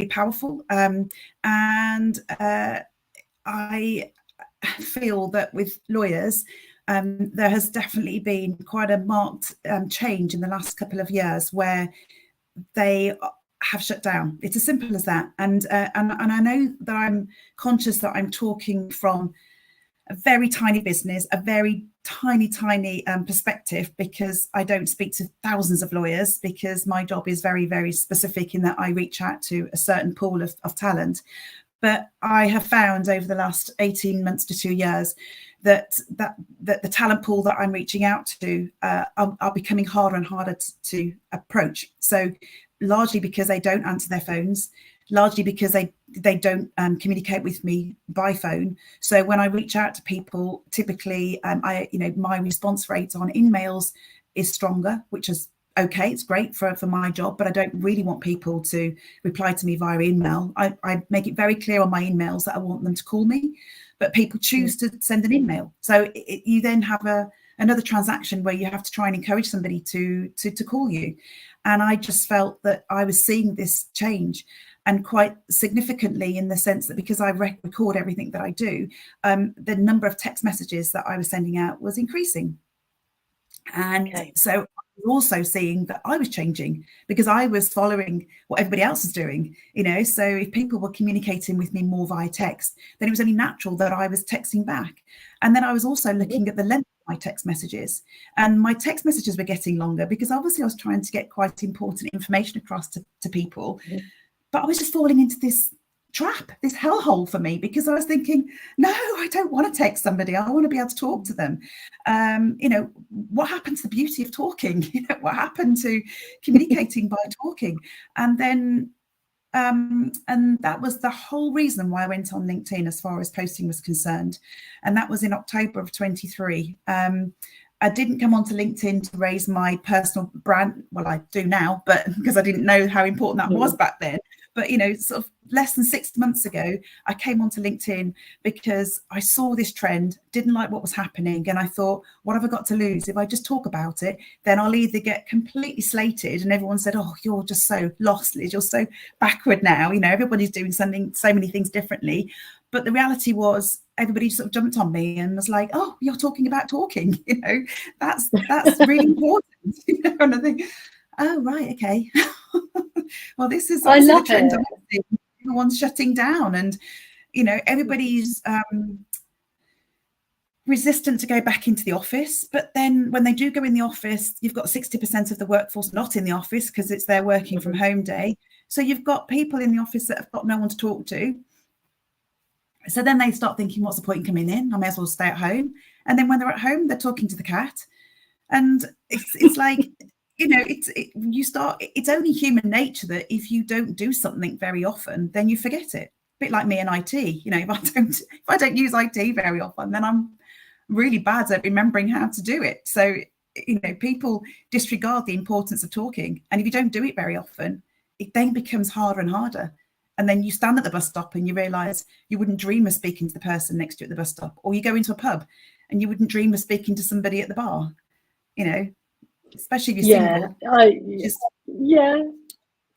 powerful. And I feel that with lawyers, there has definitely been quite a marked change in the last couple of years where they have shut down. It's as simple as that. And I know that I'm conscious that I'm talking from a very tiny business, a very tiny perspective, because I don't speak to thousands of lawyers, because my job is very, very specific in that I reach out to a certain pool of talent. But I have found over the last 18 months to 2 years that the talent pool that I'm reaching out to are becoming harder and harder to approach. So largely because they don't answer their phones, largely because they don't communicate with me by phone. So when I reach out to people, typically my response rate on emails is stronger, which is okay, it's great for my job, but I don't really want people to reply to me via email. I make it very clear on my emails that I want them to call me, but people choose to send an email. So you then have another transaction where you have to try and encourage somebody to call you. And I just felt that I was seeing this change, and quite significantly, in the sense that because I record everything that I do, the number of text messages that I was sending out was increasing. And so I was also seeing that I was changing, because I was following what everybody else was doing, so if people were communicating with me more via text, then it was only natural that I was texting back. And then I was also looking at the length of my text messages, and my text messages were getting longer, because obviously I was trying to get quite important information across to people. But I was just falling into this trap, this hellhole for me, because I was thinking, no, I don't want to text somebody. I want to be able to talk to them. What happened to the beauty of talking? What happened to communicating by talking? And then, and that was the whole reason why I went on LinkedIn as far as posting was concerned. And that was in October of 23. I didn't come onto LinkedIn to raise my personal brand. Well, I do now, but because I didn't know how important that was back then. But, sort of less than 6 months ago, I came onto LinkedIn because I saw this trend, didn't like what was happening. And I thought, what have I got to lose? If I just talk about it, then I'll either get completely slated. And everyone said, oh, you're just so lost, Liz. You're so backward now. Everybody's doing so many things differently. But the reality was, everybody sort of jumped on me and was like, oh, you're talking about talking. That's really important. And I think, oh, right, okay. Well, this is obviously the trend. Everyone's shutting down, and everybody's resistant to go back into the office. But then when they do go in the office, you've got 60% of the workforce not in the office because it's their working from home day. So you've got people in the office that have got no one to talk to. So then they start thinking, what's the point in coming in? I may as well stay at home. And then when they're at home, they're talking to the cat. And it's like, it's only human nature that if you don't do something very often, then you forget it. A bit like me and IT, if I don't use IT very often, then I'm really bad at remembering how to do it. So, people disregard the importance of talking. And if you don't do it very often, it then becomes harder and harder. And then you stand at the bus stop and you realise you wouldn't dream of speaking to the person next to you at the bus stop. Or you go into a pub and you wouldn't dream of speaking to somebody at the bar, especially if you're single.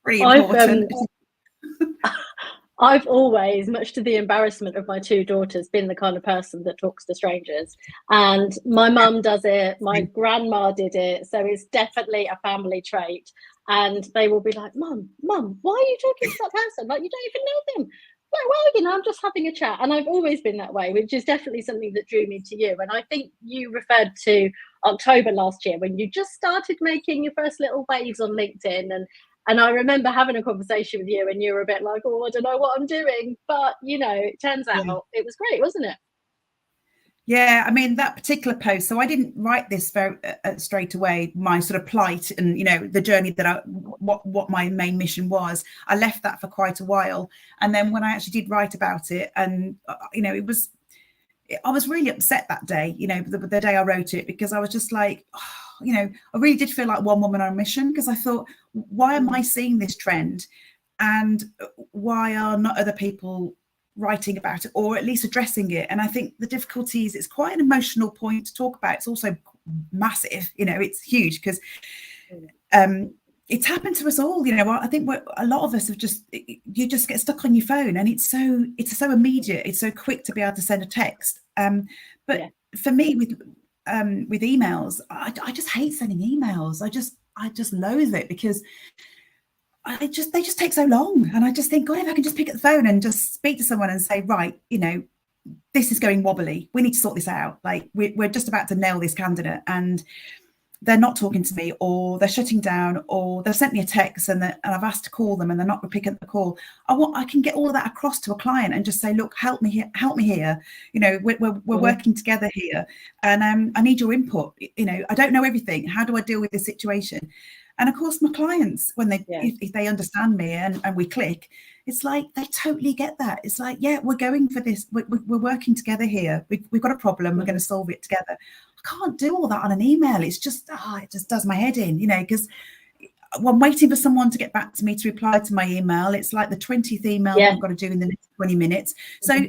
Pretty important. I've always, much to the embarrassment of my two daughters, been the kind of person that talks to strangers. And my mum does it, my grandma did it, so it's definitely a family trait. And they will be like, Mum, why are you talking to that person? Like, you don't even know them. Like, well, I'm just having a chat. And I've always been that way, which is definitely something that drew me to you. And I think you referred to October last year when you just started making your first little waves on LinkedIn. And I remember having a conversation with you and you were a bit like, oh, I don't know what I'm doing. But, it turns out it was great, wasn't it? Yeah, I mean, that particular post, so I didn't write this very straight away, my sort of plight and, the journey that what my main mission was. I left that for quite a while. And then when I actually did write about it, and, I was really upset that day, the day I wrote it, because I was just like, I really did feel like one woman on a mission, because I thought, why am I seeing this trend? And why are not other people writing about it, or at least addressing it? And I think the difficulty is it's quite an emotional point to talk about. It's also massive, it's huge, because it's happened to us all. I think a lot of us have you just get stuck on your phone, and it's so immediate. It's so quick to be able to send a text. But for me, with emails, I just hate sending emails. I just loathe it because they just take so long. And I just think, God, if I can just pick up the phone and just speak to someone and say, right, this is going wobbly. We need to sort this out. Like we're just about to nail this candidate, and they're not talking to me, or they're shutting down, or they've sent me a text and I've asked to call them and they're not picking up the call. I can get all of that across to a client and just say, look, help me here. We're working together here, and I need your input. I don't know everything. How do I deal with this situation? And of course, my clients, when if they understand me and we click, it's like they totally get that. It's like, yeah, we're going for this. We're working together here. We've got a problem. We're going to solve it together. I can't do all that on an email. It's just, it just does my head in, because I'm waiting for someone to get back to me to reply to my email. It's like the 20th email I've got to do in the next 20 minutes. So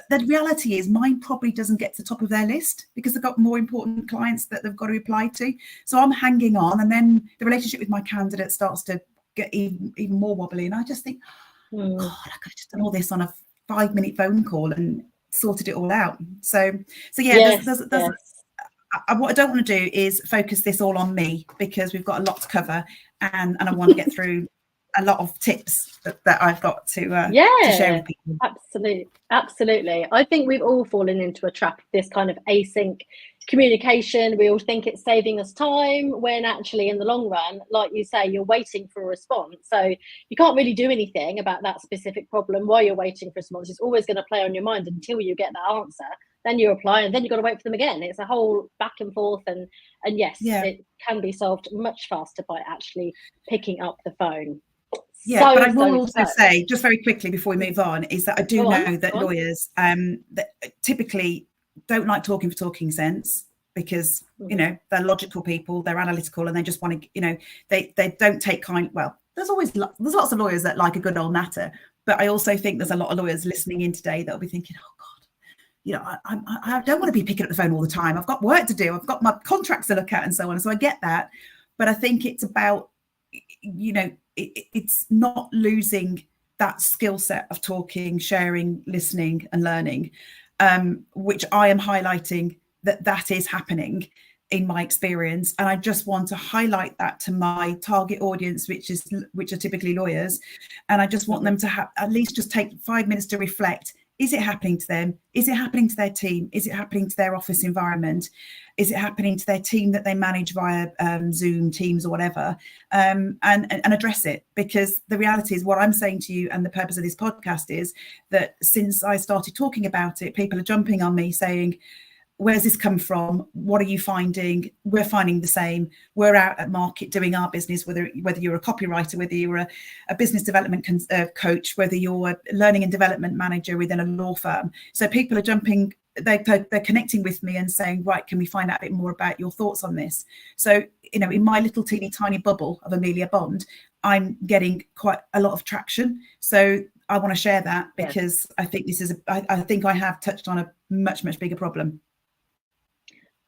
the reality is mine probably doesn't get to the top of their list because they've got more important clients that they've got to reply to. So I'm hanging on, and then the relationship with my candidate starts to get even more wobbly. And I just think, God, I could have just done all this on a 5-minute phone call and sorted it all out. So what I don't want to do is focus this all on me, because we've got a lot to cover, and I want to get through a lot of tips that I've got to share with people. Absolutely. I think we've all fallen into a trap of this kind of async communication. We all think it's saving us time, when actually in the long run, like you say, you're waiting for a response. So you can't really do anything about that specific problem while you're waiting for a response. It's always going to play on your mind until you get that answer. Then you apply, and then you've got to wait for them again. It's a whole back and forth, and yes, it can be solved much faster by actually picking up the phone. Yeah, but I will also say, just very quickly before we move on, is that I do know that lawyers that typically don't like talking for talking sense, because they're logical people, they're analytical, and they just want to, they don't take there's lots of lawyers that like a good old natter, but I also think there's a lot of lawyers listening in today that'll be thinking, oh God, I don't want to be picking up the phone all the time. I've got work to do. I've got my contracts to look at and so on. So I get that. But I think it's about, it's not losing that skill set of talking, sharing, listening and learning, which I am highlighting that is happening in my experience. And I just want to highlight that to my target audience, which are typically lawyers. And I just want them to at least just take 5 minutes to reflect. Is it happening to them? Is it happening to their team? Is it happening to their office environment? Is it happening to their team that they manage via Zoom, Teams or whatever? And address it, because the reality is, what I'm saying to you, and the purpose of this podcast is that since I started talking about it, people are jumping on me saying, where's this come from? What are you finding? We're finding the same. We're out at market doing our business, whether you're a copywriter, whether you're a business development coach, whether you're a learning and development manager within a law firm. So people are jumping, they're connecting with me and saying, right, can we find out a bit more about your thoughts on this? So, in my little teeny tiny bubble of Amelia Bond, I'm getting quite a lot of traction. So I want to share that, because I think I think I have touched on a much, much bigger problem.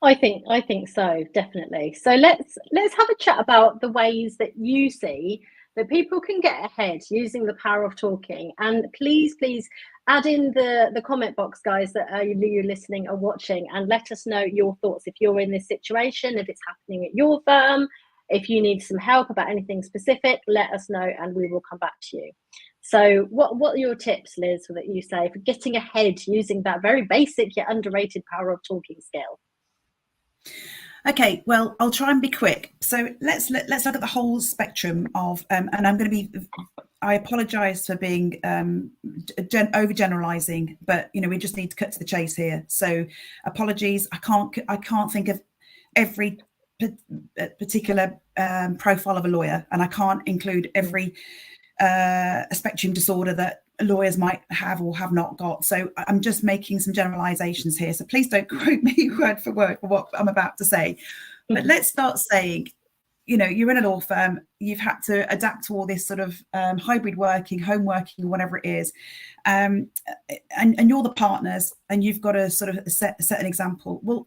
I think so, definitely. So let's have a chat about the ways that you see that people can get ahead using the power of talking. And please add in the comment box, guys, that you're listening or watching, and let us know your thoughts if you're in this situation, if it's happening at your firm, if you need some help about anything specific, let us know and we will come back to you. So what are your tips, Liz, that you say for getting ahead using that very basic yet underrated power of talking skill? Okay, well, I'll try and be quick. So let's look at the whole spectrum of, and I apologise for being overgeneralising, but we just need to cut to the chase here. So apologies, I can't think of every particular profile of a lawyer, and I can't include every spectrum disorder that lawyers might have or have not got. So I'm just making some generalizations here. So please don't quote me word for word for what I'm about to say. But let's start saying, you're in a law firm, you've had to adapt to all this sort of hybrid working, home working, whatever it is. And you're the partners, and you've got to sort of set an example. Well,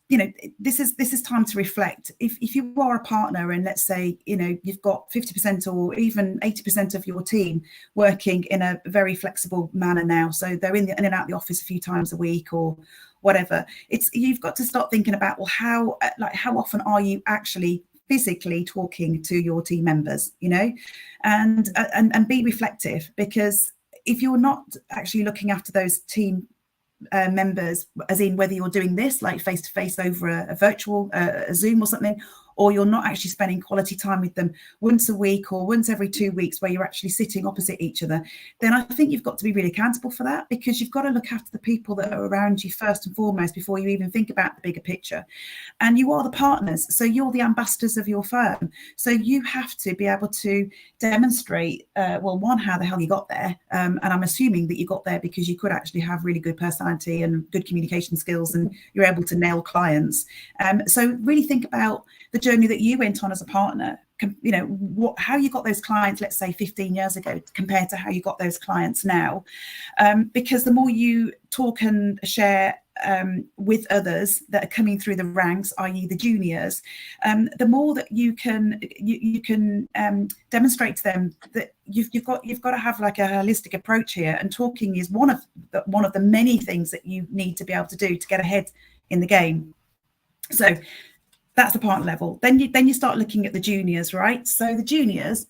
you know, this is time to reflect. If you are a partner and let's say, you know, you've got 50% or even 80% of your team working in a very flexible manner now, so they're in and out the office a few times a week or whatever, you've got to start thinking about, well, how often are you actually physically talking to your team members, you know, and be reflective, because if you're not actually looking after those team members, as in whether you're doing this like face to face over a virtual Zoom or something, or you're not actually spending quality time with them once a week or once every 2 weeks where you're actually sitting opposite each other, then I think you've got to be really accountable for that, because you've got to look after the people that are around you first and foremost before you even think about the bigger picture. And you are the partners, so you're the ambassadors of your firm, so you have to be able to demonstrate well, one, how the hell you got there, and I'm assuming that you got there because you could actually have really good personality and good communication skills and you're able to nail clients. So really think about the journey that you went on as a partner, you know, how you got those clients, let's say 15 years ago, compared to how you got those clients now. Because the more you talk and share with others that are coming through the ranks, i.e. the juniors, the more that you can demonstrate to them that you've got to have like a holistic approach here, and talking is one of the many things that you need to be able to do to get ahead in the game. So that's the partner level. Then you start looking at the juniors, right? So the juniors,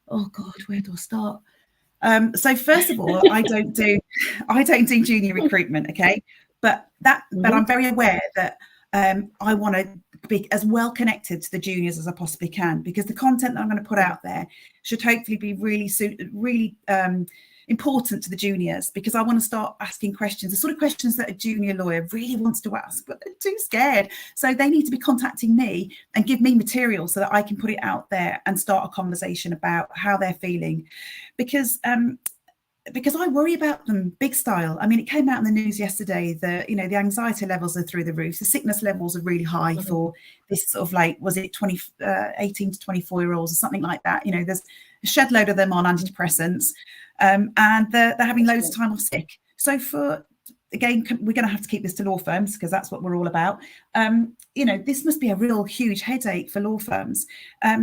oh God, where do I start? So first of all, I don't do junior recruitment, okay? But I'm very aware that I want to be as well connected to the juniors as I possibly can, because the content that I'm going to put out there should hopefully be really important to the juniors, because I want to start asking questions, the sort of questions that a junior lawyer really wants to ask, but they're too scared. So they need to be contacting me and give me material so that I can put it out there and start a conversation about how they're feeling, because I worry about them big style. I mean, it came out in the news yesterday that, you know, the anxiety levels are through the roof. The sickness levels are really high for this sort of like, was it 18 to 24-year-olds or something like that? You know, there's a shed load of them on antidepressants, and they're having loads of time off sick. So again, we're going to have to keep this to law firms because that's what we're all about. You know, this must be a real huge headache for law firms.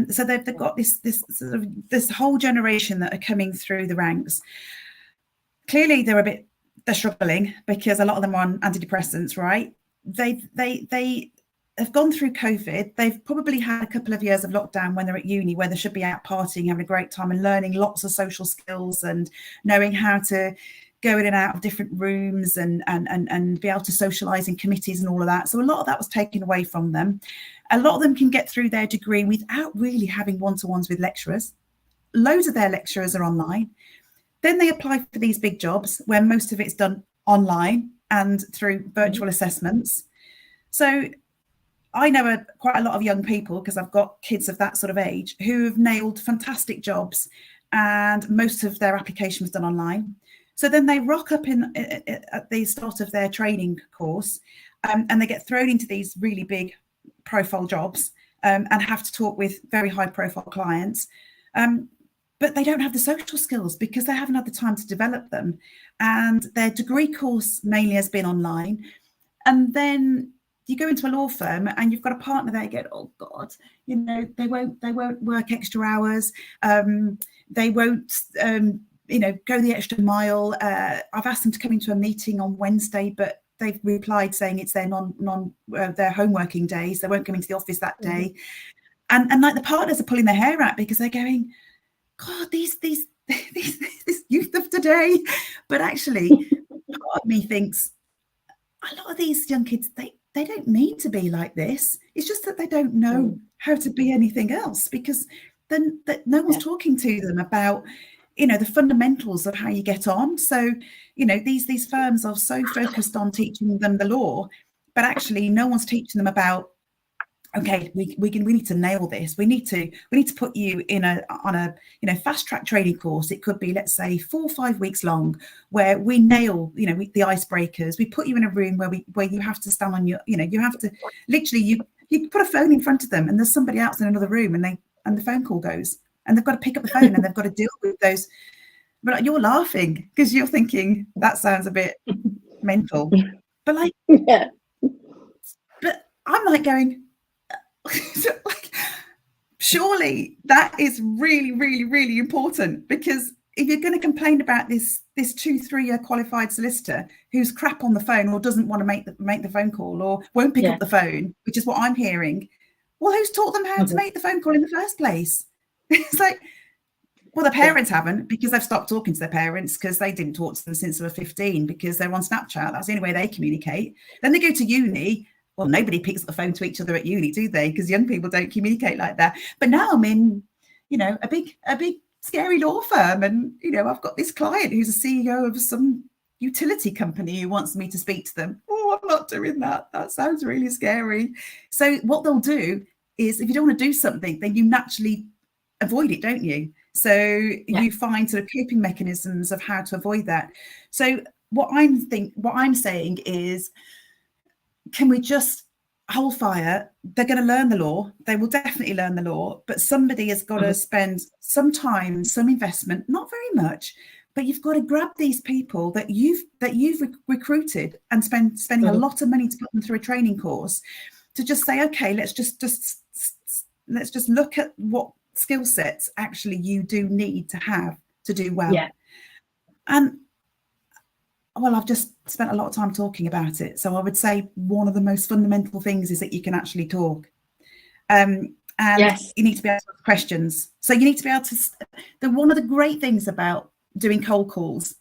So they've got this whole generation that are coming through the ranks. Clearly, they're struggling because a lot of them are on antidepressants, right? They have gone through COVID. They've probably had a couple of years of lockdown when they're at uni, where they should be out partying, having a great time and learning lots of social skills and knowing how to go in and out of different rooms and be able to socialise in committees and all of that. So a lot of that was taken away from them. A lot of them can get through their degree without really having one-to-ones with lecturers. Loads of their lecturers are online. Then they apply for these big jobs where most of it's done online and through virtual assessments. So I know quite a lot of young people, because I've got kids of that sort of age, who have nailed fantastic jobs and most of their application was done online. So then they rock up at the start of their training course, and they get thrown into these really big profile jobs and have to talk with very high profile clients. But they don't have the social skills because they haven't had the time to develop them. And their degree course mainly has been online. And then you go into a law firm and you've got a partner there, you go, oh God, you know, they won't work extra hours. They won't, you know, go the extra mile. I've asked them to come into a meeting on Wednesday, but they've replied saying it's their their home working days. They won't come into the office that day. And like the partners are pulling their hair out because they're going, God, these youth of today. But actually, part of me thinks a lot of these young kids, they don't need to be like this. It's just that they don't know how to be anything else, because then no one's talking to them about, you know, the fundamentals of how you get on. So, you know, these firms are so focused on teaching them the law, but actually no one's teaching them about, okay, we need to nail this. We need to put you on a you know, fast track training course. It could be, let's say, 4 or 5 weeks long, where we nail, you know, the icebreakers. We put you in a room where you have to stand on your, you know, you have to literally you put a phone in front of them and there's somebody else in another room and the phone call goes and they've got to pick up the phone and they've got to deal with those. But you're laughing because you're thinking that sounds a bit mental, but like, yeah. But I'm like going, surely that is really, really, really important, because if you're going to complain about this 2-3 year qualified solicitor who's crap on the phone, or doesn't want to make the phone call, or won't pick up the phone, which is what I'm hearing, well, who's taught them how to make the phone call in the first place? It's like, well, the parents haven't, because they've stopped talking to their parents, because they didn't talk to them since they were 15, because they're on Snapchat. That's the only way they communicate. Then they go to uni. Well, nobody picks up the phone to each other at uni, do they? Because young people don't communicate like that. But now I'm in, a big scary law firm, and I've got this client who's a CEO of some utility company who wants me to speak to them. Oh, I'm not doing that. That sounds really scary. So what they'll do is, if you don't want to do something, then you naturally avoid it, don't you? So you find sort of coping mechanisms of how to avoid that. So what I'm saying is, can we just hold fire? They're going to learn the law. They will definitely learn the law, but somebody has got to spend some time, some investment, not very much, but you've got to grab these people that you've recruited and spending a lot of money to put them through a training course, to just say, okay, let's just look at what skill sets actually you do need to have to do well. And well, I've just spent a lot of time talking about it, so I would say one of the most fundamental things is that you can actually talk, and you need to be able to ask questions. So you need to be able to. One of the great things about doing cold calls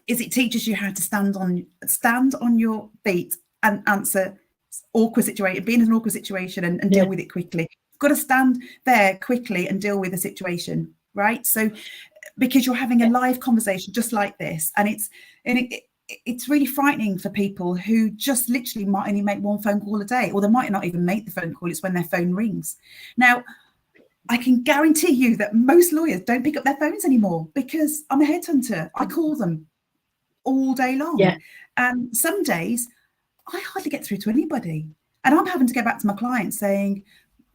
is it teaches you how to stand on your feet and answer being in an awkward situation and deal with it quickly. You've got to stand there quickly and deal with the situation, right? So because you're having a live conversation just like this, and it's really frightening for people who just literally might only make one phone call a day, or they might not even make the phone call. It's when their phone rings. Now, I can guarantee you that most lawyers don't pick up their phones anymore, because I'm a headhunter. I call them all day long. And some days I hardly get through to anybody, and I'm having to go back to my client saying,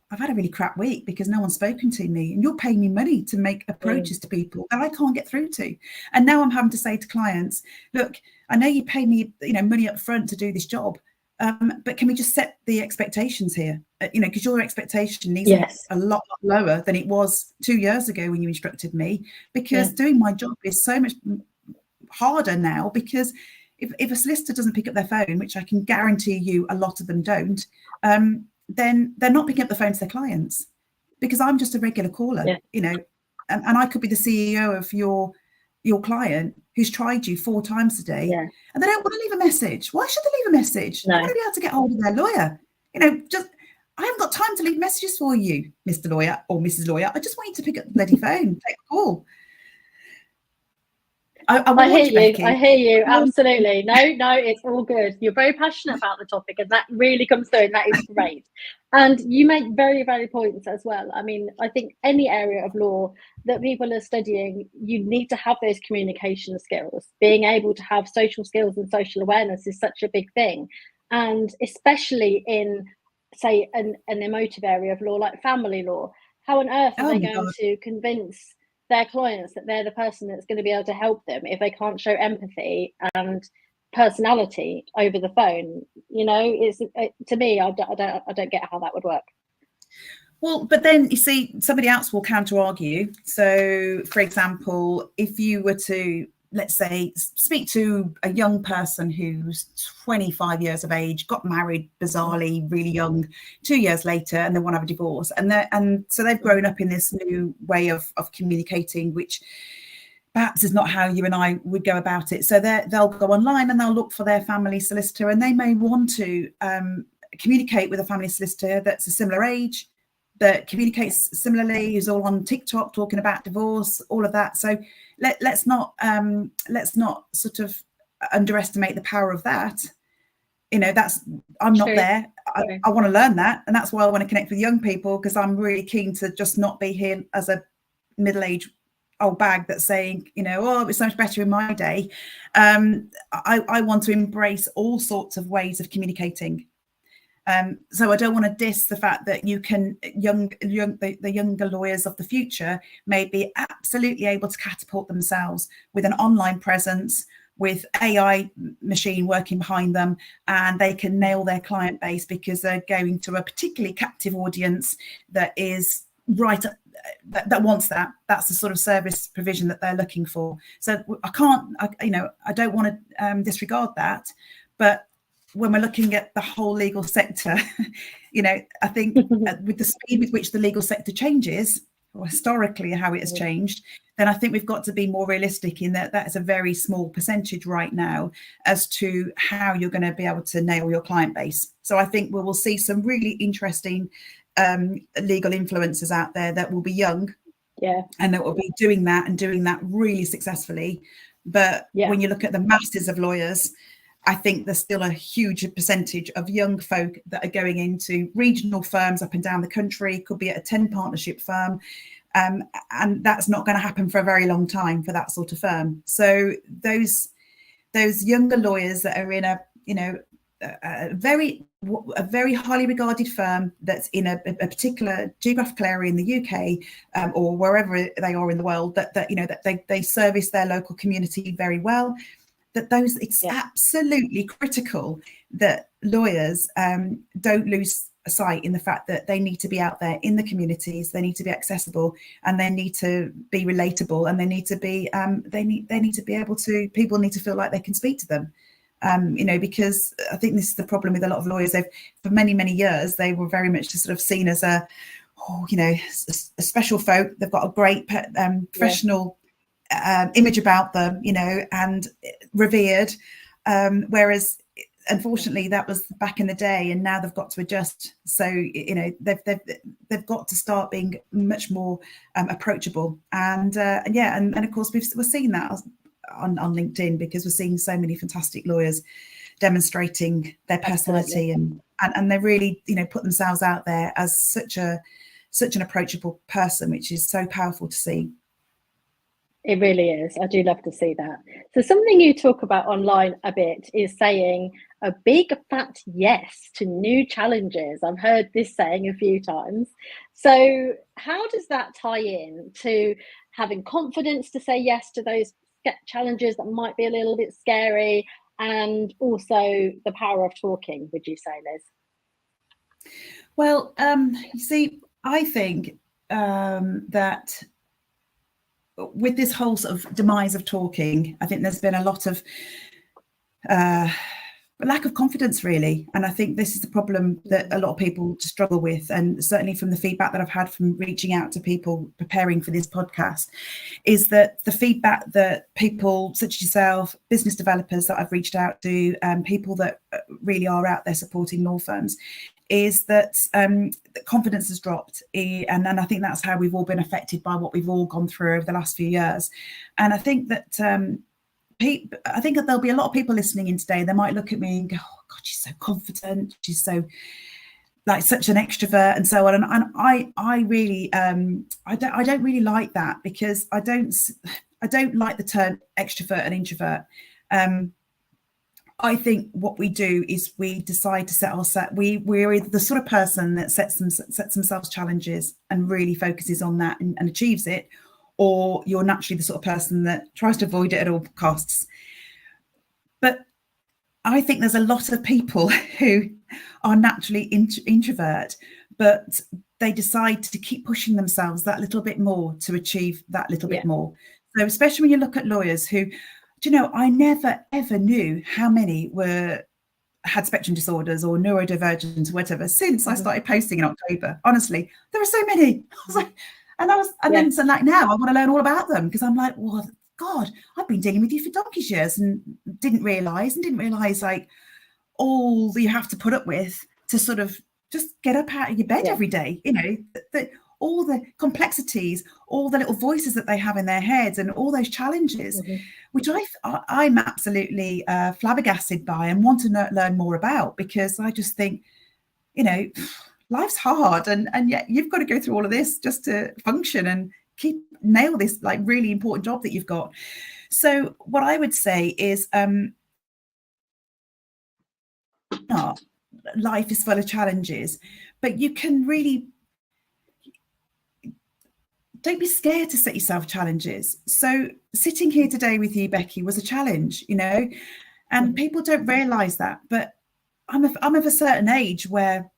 I've had a really crap week because no one's spoken to me, and you're paying me money to make approaches to people that I can't get through to. And now I'm having to say to clients, look, I know you pay me, money up front to do this job, but can we just set the expectations here? Because your expectation needs to be a lot lower than it was 2 years ago when you instructed me, because doing my job is so much harder now, because if a solicitor doesn't pick up their phone, which I can guarantee you a lot of them don't, then they're not picking up the phone to their clients, because I'm just a regular caller, and I could be the CEO of your client who's tried you 4 times a day, and they don't want to leave a message. Why should they leave a message? They want to be able to get hold of their lawyer. I haven't got time to leave messages for you, Mr. Lawyer or Mrs. Lawyer. I just want you to pick up the bloody phone, take a call. I hear you. Absolutely. No, it's all good. You're very passionate about the topic, and that really comes through, and that is great. And you make very valid points as well. I mean, I think any area of law that people are studying, you need to have those communication skills. Being able to have social skills and social awareness is such a big thing. And especially in, say, an emotive area of law like family law, how on earth are they going to convince their clients that they're the person that's going to be able to help them if they can't show empathy and personality over the phone? It's to me, I don't get how that would work. Well, but then you see, somebody else will counter argue. So, for example, if you were to, let's say, speak to a young person who's 25 years of age, got married bizarrely really young, 2 years later, and they want to have a divorce, and so they've grown up in this new way of communicating, which perhaps is not how you and I would go about it. So they'll go online and they'll look for their family solicitor, and they may want to communicate with a family solicitor that's a similar age, that communicates similarly, who's all on TikTok talking about divorce, all of that. So let's not sort of underestimate the power of that. I'm not there. I want to learn that, and that's why I want to connect with young people, because I'm really keen to just not be here as a middle-aged old bag that's saying, oh, it was so much better in my day. I want to embrace all sorts of ways of communicating. So I don't want to diss the fact that you can the younger lawyers of the future may be absolutely able to catapult themselves with an online presence, with AI machine working behind them, and they can nail their client base because they're going to a particularly captive audience that is right that wants that. That's the sort of service provision that they're looking for. So I don't want to disregard that, but when we're looking at the whole legal sector, I think with the speed with which the legal sector changes, or historically how it has changed, then I think we've got to be more realistic in that is a very small percentage right now as to how you're going to be able to nail your client base. So I think we will see some really interesting legal influencers out there that will be young, and that will be doing that really successfully. But when you look at the masses of lawyers, I think there's still a huge percentage of young folk that are going into regional firms up and down the country, could be at a 10 partnership firm. And that's not going to happen for a very long time for that sort of firm. So those younger lawyers that are in a very highly regarded firm that's in a particular geographical area in the UK or wherever they are in the world, that they service their local community very well. It's absolutely critical that lawyers don't lose sight in the fact that they need to be out there in the communities, they need to be accessible, and they need to be relatable, and they need to be people need to feel like they can speak to them. Because I think this is the problem with a lot of lawyers. For many years they were very much just sort of seen as a special folk. They've got a great professional image about them, and revered, whereas unfortunately that was back in the day, and now they've got to adjust. So they've got to start being much more approachable, and of course we're seeing that on LinkedIn, because we're seeing so many fantastic lawyers demonstrating their personality and they really put themselves out there as such an approachable person, which is so powerful to see. It really is. I do love to see that. So something you talk about online a bit is saying a big fat yes to new challenges. I've heard this saying a few times. So how does that tie in to having confidence to say yes to those challenges that might be a little bit scary, and also the power of talking, would you say, Liz? Well, you see, I think that with this whole sort of demise of talking, I think there's been a lot of lack of confidence, really. And I think this is the problem that a lot of people struggle with. And certainly from the feedback that I've had from reaching out to people preparing for this podcast, is that the feedback that people such as yourself, business developers that I've reached out to, people that really are out there supporting law firms, is that confidence has dropped, and I think that's how we've all been affected by what we've all gone through over the last few years. And I think that I think that there'll be a lot of people listening in today. They might look at me and go, "Oh God, she's so confident. She's so like such an extrovert," and so on. And I really I don't really like that, because I don't like the term extrovert and introvert. I think what we do is we decide to set ourselves. We're either the sort of person that sets themselves challenges and really focuses on that and achieves it, or you're naturally the sort of person that tries to avoid it at all costs. But I think there's a lot of people who are naturally introvert, but they decide to keep pushing themselves that little bit more to achieve that little bit more. So especially when you look at lawyers who, I never ever knew how many had spectrum disorders or neurodivergent or whatever since I started posting in October. Honestly, there are so many. I was like, then now I want to learn all about them, because I'm like, well, God, I've been dealing with you for donkey's years and didn't realise like all that you have to put up with to sort of just get up out of your bed every day, all the complexities, all the little voices that they have in their heads, and all those challenges, which I'm absolutely flabbergasted by and want to learn more about, because I just think, life's hard, and yet you've got to go through all of this just to function and nail this like really important job that you've got. So what I would say is life is full of challenges, but you can really don't be scared to set yourself challenges. So sitting here today with you, Becky, was a challenge, you know, and people don't realise that. But I'm of a certain age where,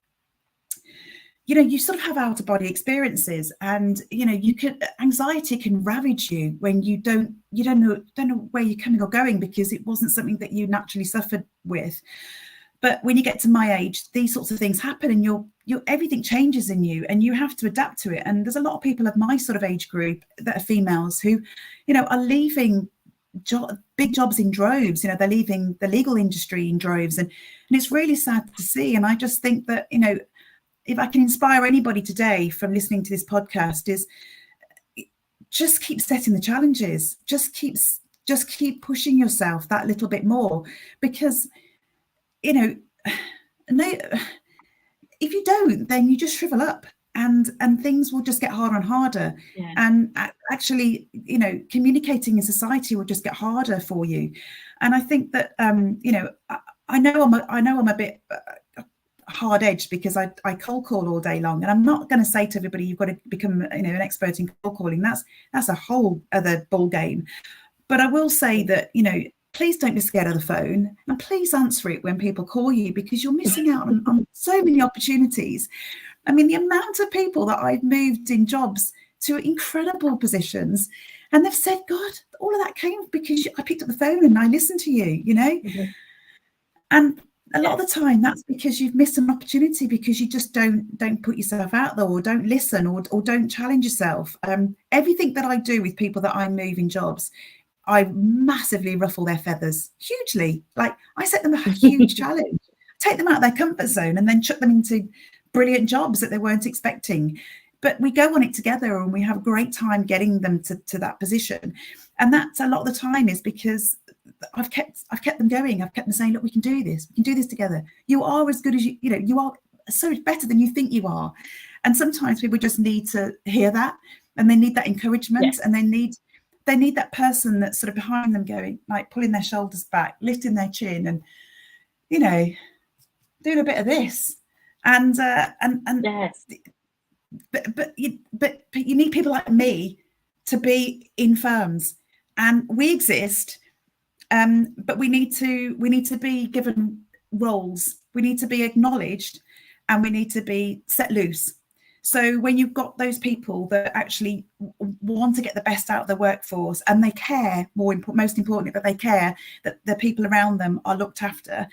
you know, you sort of have out of body experiences, and you know, anxiety can ravage you when you don't know where you're coming or going, because it wasn't something that you naturally suffered with. But when you get to my age, these sorts of things happen, and your everything changes in you, and you have to adapt to it. And there's a lot of people of my sort of age group that are females who, you know, are leaving big jobs in droves. You know, they're leaving the legal industry in droves, and it's really sad to see. And I just think that, you know, if I can inspire anybody today from listening to this podcast, is just keep setting the challenges, just keep pushing yourself that little bit more, because, you know, if you don't, then you just shrivel up, and things will just get harder and harder. Yeah. And actually, you know, communicating in society will just get harder for you. And I think that, you know, I know I'm a bit hard edged, because I cold call all day long, and I'm not going to say to everybody you've got to become, you know, an expert in cold calling. That's a whole other ball game. But I will say that, you know, please don't be scared of the phone, and please answer it when people call you, because you're missing out on so many opportunities. I mean, the amount of people that I've moved in jobs to incredible positions, and they've said, God, all of that came because I picked up the phone and I listened to you, you know. Mm-hmm. And a lot of the time that's because you've missed an opportunity, because you just don't put yourself out there, or don't listen, or don't challenge yourself. Everything that I do with people that I move in jobs, I massively ruffle their feathers hugely. Like, I set them a huge challenge, take them out of their comfort zone, and then chuck them into brilliant jobs that they weren't expecting. But we go on it together, and we have a great time getting them to that position. And that's a lot of the time is because I've kept them going. I've kept them saying, look, we can do this together. You are as good as you know, you are so much better than you think you are. And sometimes people just need to hear that, and they need that encouragement. Yeah. And they need that person that's sort of behind them, going, like, pulling their shoulders back, lifting their chin, and, you know, doing a bit of this. And yes. But you need people like me to be in firms, and we exist. But we need to be given roles. We need to be acknowledged, and we need to be set loose. So when you've got those people that actually want to get the best out of the workforce, and they care, most importantly, that they care that the people around them are looked after,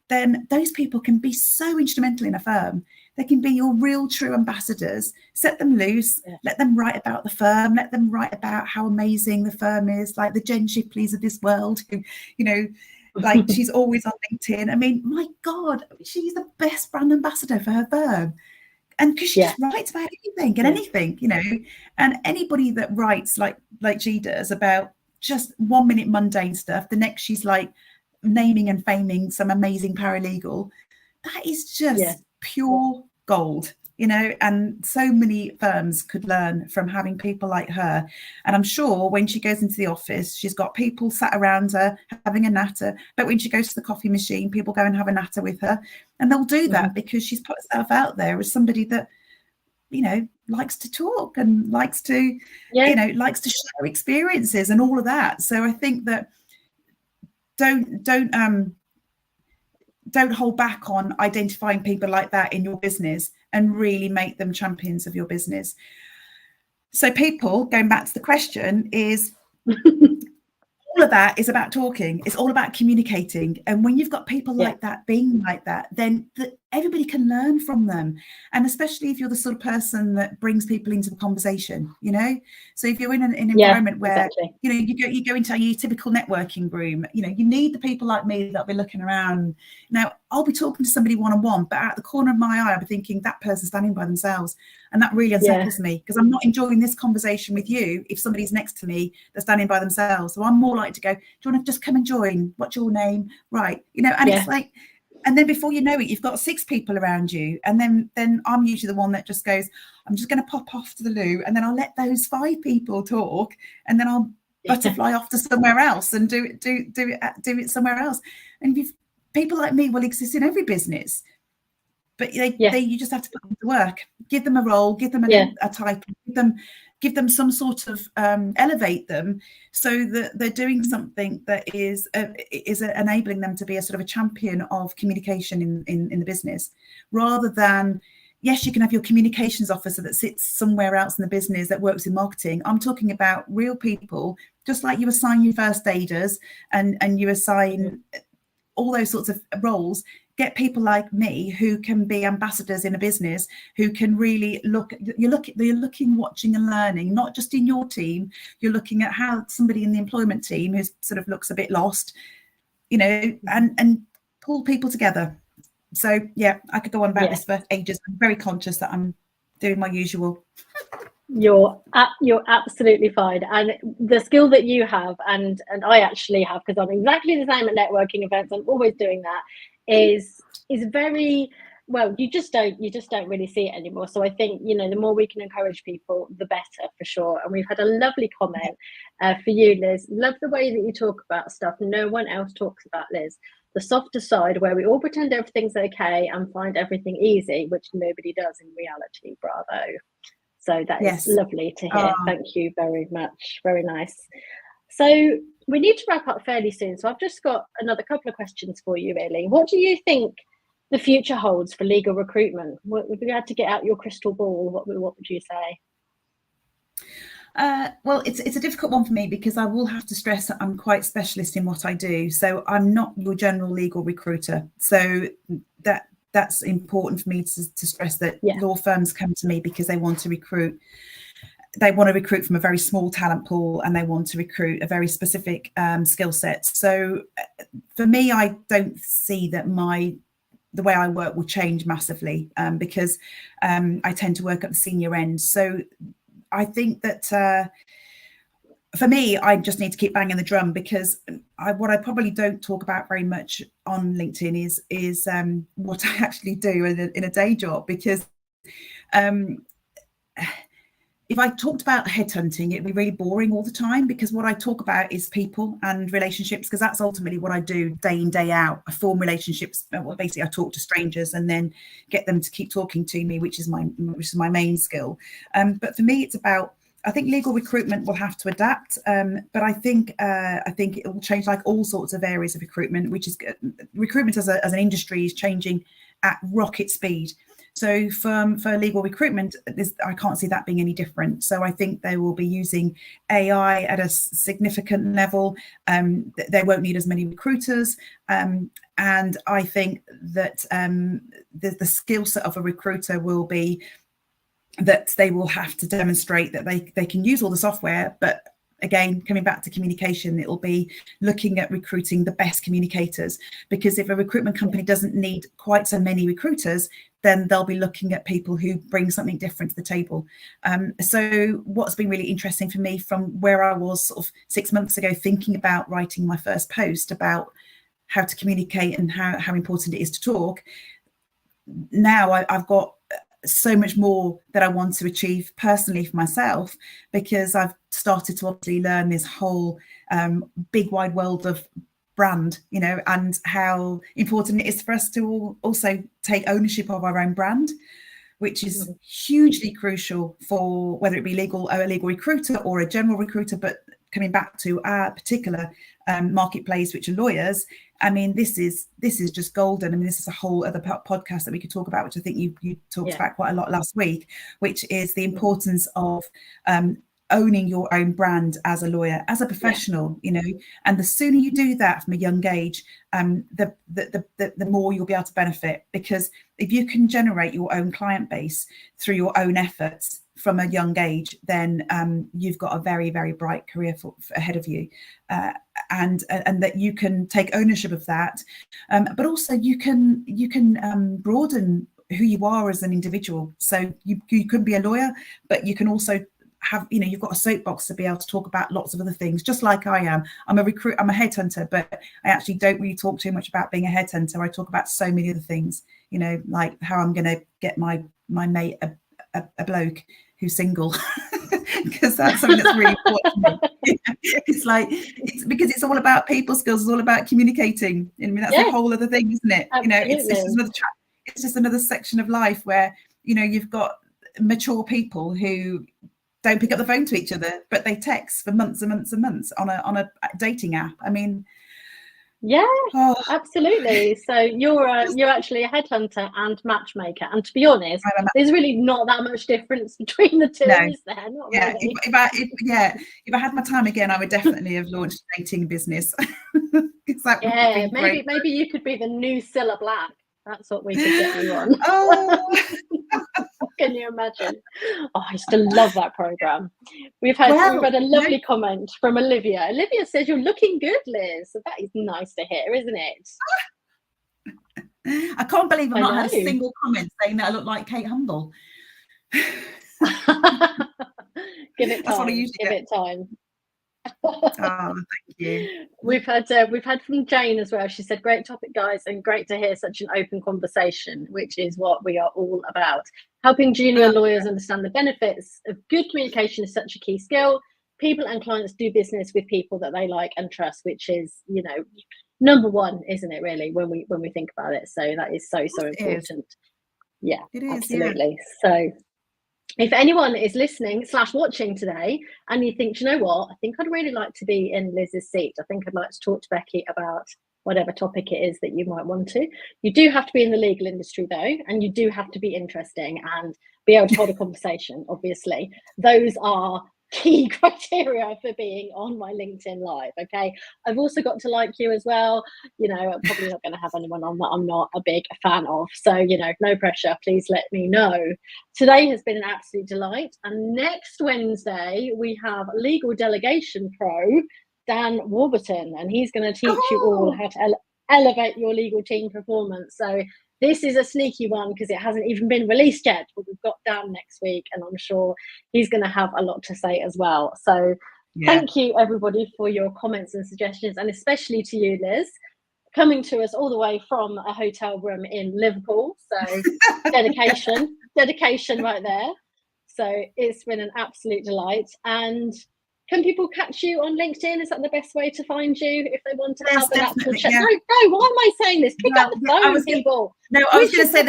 then those people can be so instrumental in a firm. They can be your real true ambassadors. Set them loose, let them write about the firm, let them write about how amazing the firm is, like the Jen Shipleys of this world, who, you know, like she's always on LinkedIn. I mean, my God, she's the best brand ambassador for her firm. And because she just writes about anything and anything, you know, and anybody that writes like she does about just 1 minute mundane stuff, the next she's like naming and faming some amazing paralegal, that is just pure gold, you know. And so many firms could learn from having people like her. And I'm sure when she goes into the office, she's got people sat around her having a natter, but when she goes to the coffee machine, people go and have a natter with her. And they'll do that because she's put herself out there as somebody that, you know, likes to talk and likes to you know, likes to share experiences and all of that. So I think that don't hold back on identifying people like that in your business, and really make them champions of your business. So people, going back to the question, is all of that is about talking. It's all about communicating. And when you've got people like that, being like that, then everybody can learn from them. And especially if you're the sort of person that brings people into the conversation, you know. So if you're in an environment where, you know, you go into your typical networking room, you know, you need the people like me that'll be looking around. Now, I'll be talking to somebody one-on-one, but out the corner of my eye, I'll be thinking that person's standing by themselves. And that really unsettles me, because I'm not enjoying this conversation with you if somebody's next to me that's standing by themselves. So I'm more likely to go, do you want to just come and join? What's your name? Right. You know, and it's like, and then before you know it, you've got 6 people around you. And then I'm usually the one that just goes, I'm just going to pop off to the loo, and then I'll let those 5 people talk, and then I'll butterfly off to somewhere else and do it somewhere else. And people like me will exist in every business, but you just have to put them to work, give them a role, give them a title, give them give them some sort of elevate them so that they're doing something that is enabling them to be a sort of a champion of communication in the business, rather than, yes, you can have your communications officer that sits somewhere else in the business that works in marketing. I'm talking about real people, just like you assign your first aiders and you assign all those sorts of roles. Get people like me who can be ambassadors in a business, who can really you're looking, watching and learning, not just in your team. You're looking at how somebody in the employment team who sort of looks a bit lost, and pull people together. So yeah, I could go on about this for ages. I'm very conscious that I'm doing my usual. You're absolutely fine, and the skill that you have, and I actually have, because I'm exactly the same at networking events. I'm always doing that. Is very well. You just don't really see it anymore. So I think the more we can encourage people, the better, for sure. And we've had a lovely comment for you, Liz. Love the way that you talk about stuff no one else talks about, Liz. The softer side, where we all pretend everything's okay and find everything easy, which nobody does in reality. Bravo. So that is lovely to hear. Thank you very much. Very nice. So we need to wrap up fairly soon. So I've just got another couple of questions for you, really. What do you think the future holds for legal recruitment? If you had to get out your crystal ball, what would you say? Well, it's a difficult one for me, because I will have to stress that I'm quite specialist in what I do. So I'm not your general legal recruiter. So that's important for me to stress, that law firms come to me because they want to recruit. They want to recruit from a very small talent pool, and they want to recruit a very specific skill set. So for me, I don't see that the way I work will change massively, because I tend to work at the senior end. So I think that for me, I just need to keep banging the drum, because what I probably don't talk about very much on LinkedIn is what I actually do in a day job, because if I talked about headhunting, it'd be really boring all the time, because what I talk about is people and relationships, because that's ultimately what I do day in, day out. I form relationships. Well, basically, I talk to strangers and then get them to keep talking to me, which is my main skill. But for me, it's about, I think legal recruitment will have to adapt, but I think it will change, like all sorts of areas of recruitment, which is recruitment as an industry is changing at rocket speed. So for legal recruitment, I can't see that being any different. So I think they will be using AI at a significant level. They won't need as many recruiters. And I think that the skill set of a recruiter will be that they will have to demonstrate that they can use all the software. But again, coming back to communication, it'll be looking at recruiting the best communicators, because if a recruitment company doesn't need quite so many recruiters, then they'll be looking at people who bring something different to the table. So what's been really interesting for me, from where I was sort of 6 months ago thinking about writing my first post about how to communicate and how important it is to talk, now I've got so much more that I want to achieve personally for myself, because I've started to obviously learn this whole big wide world of brand, and how important it is for us to also take ownership of our own brand, which is hugely crucial for whether it be a legal recruiter or a general recruiter. But coming back to our particular marketplace, which are lawyers, I mean, this is just golden. I mean, this is a whole other podcast that we could talk about, which I think you talked about quite a lot last week, which is the importance of owning your own brand as a lawyer, as a professional, and the sooner you do that from a young age, the more you'll be able to benefit. Because if you can generate your own client base through your own efforts from a young age, then you've got a very, very bright career ahead of you, and that you can take ownership of that, but also you can broaden who you are as an individual. So you could be a lawyer, but you can also have, you've got a soapbox to be able to talk about lots of other things, just like I am. I'm a headhunter, but I actually don't really talk too much about being a headhunter. I talk about so many other things, like how I'm going to get my mate a bloke who's single, because that's something that's really important to me. It's because it's all about people skills. It's all about communicating. I mean, that's a whole other thing, isn't it? Absolutely. It's just another section of life where, you've got mature people who don't pick up the phone to each other, but they text for months and months and months on a dating app. I mean, yeah, absolutely. So you're actually a headhunter and matchmaker, and to be honest, there's really not that much difference between the two, is there? Not really. If I had my time again, I would definitely have launched a dating business. Maybe you could be the new Cilla Black. That's what we could get you on. Can you imagine? Oh, I used to love that program. We've had a lovely comment from Olivia. Olivia says, "You're looking good, Liz." So that is nice to hear, isn't it? I can't believe I've not had a single comment saying that I look like Kate Humble. Give it time. Give it time. Oh, thank you. We've had from Jane as well. She said, "Great topic, guys, and great to hear such an open conversation," which is what we are all about. Helping junior lawyers understand the benefits of good communication is such a key skill. People and clients do business with people that they like and trust, which is, number one, isn't it? Really, when we think about it. So that is so important. Yeah, it is, absolutely. Yeah. So, if anyone is listening / watching today and you think, you know what, I think I'd really like to be in Liz's seat. I think I'd like to talk to Becky about whatever topic it is that you might want to. You do have to be in the legal industry though, and you do have to be interesting and be able to hold a conversation, obviously. Those are key criteria for being on my LinkedIn Live. Okay, I've also got to like you as well. I'm probably not going to have anyone on that I'm not a big fan of, so no pressure. Please let me know. Today has been an absolute delight, and next Wednesday we have legal delegation pro Dan Warburton, and he's going to teach you all how to elevate your legal team performance. So this is a sneaky one because it hasn't even been released yet, but we've got Dan next week, and I'm sure he's going to have a lot to say as well. So thank you, everybody, for your comments and suggestions, and especially to you, Liz, coming to us all the way from a hotel room in Liverpool. So dedication right there. So it's been an absolute delight. And can people catch you on LinkedIn? Is that the best way to find you if they want to have an actual chat? Yeah. No, why am I saying this? Pick up the phone, people. No, I was going to say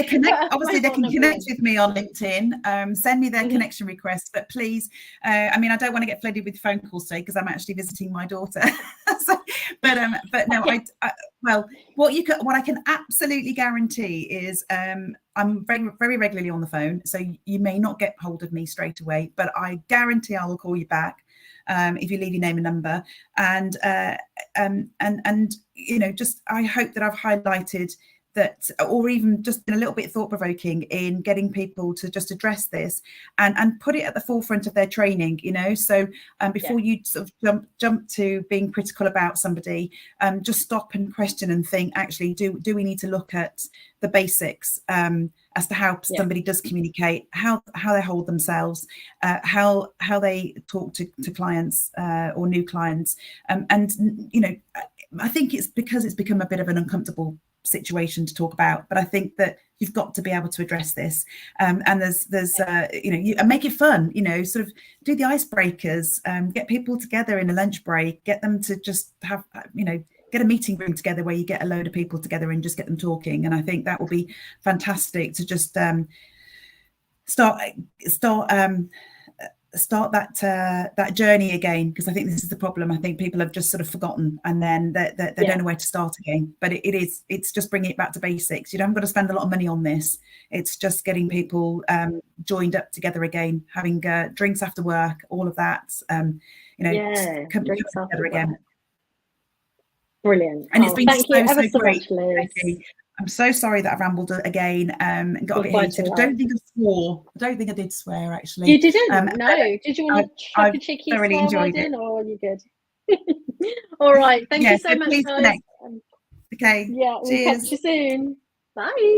obviously they can connect with me on LinkedIn. Send me their connection requests, but please, I don't want to get flooded with phone calls today because I'm actually visiting my daughter. But no, what I can absolutely guarantee is I'm very, very regularly on the phone, so you may not get hold of me straight away, but I guarantee I will call you back. If you leave your name and number, and just I hope that I've highlighted that, or even just been a little bit thought-provoking in getting people to just address this and put it at the forefront of their training, so before you sort of jump to being critical about somebody, just stop and question and think, actually, do we need to look at the basics as to how somebody does communicate, how they hold themselves, how they talk to clients or new clients, I think it's because it's become a bit of an uncomfortable situation to talk about, but I think that you've got to be able to address this, and there's and make it fun, sort of do the icebreakers, get people together in a lunch break, get them to just have get a meeting room together where you get a load of people together and just get them talking. And I think that will be fantastic to just start that journey again, because I think this is the problem. I think people have just sort of forgotten, and then they don't know where to start again. But it's just bringing it back to basics. You haven't got to spend a lot of money on this. It's just getting people joined up together again, having drinks after work, all of that. Come together again. Brilliant. And it's been so great. Much, Liz. I'm so sorry that I've rambled again and got a bit heated. I don't think I swore. I don't think I did swear, actually. You didn't? No. Did you want to chuck a cheeky thoroughly swear enjoyed word it. in, or are you good? All right. Thank you so much, please guys. connect. Okay. Yeah, we'll Cheers. catch you soon. Bye.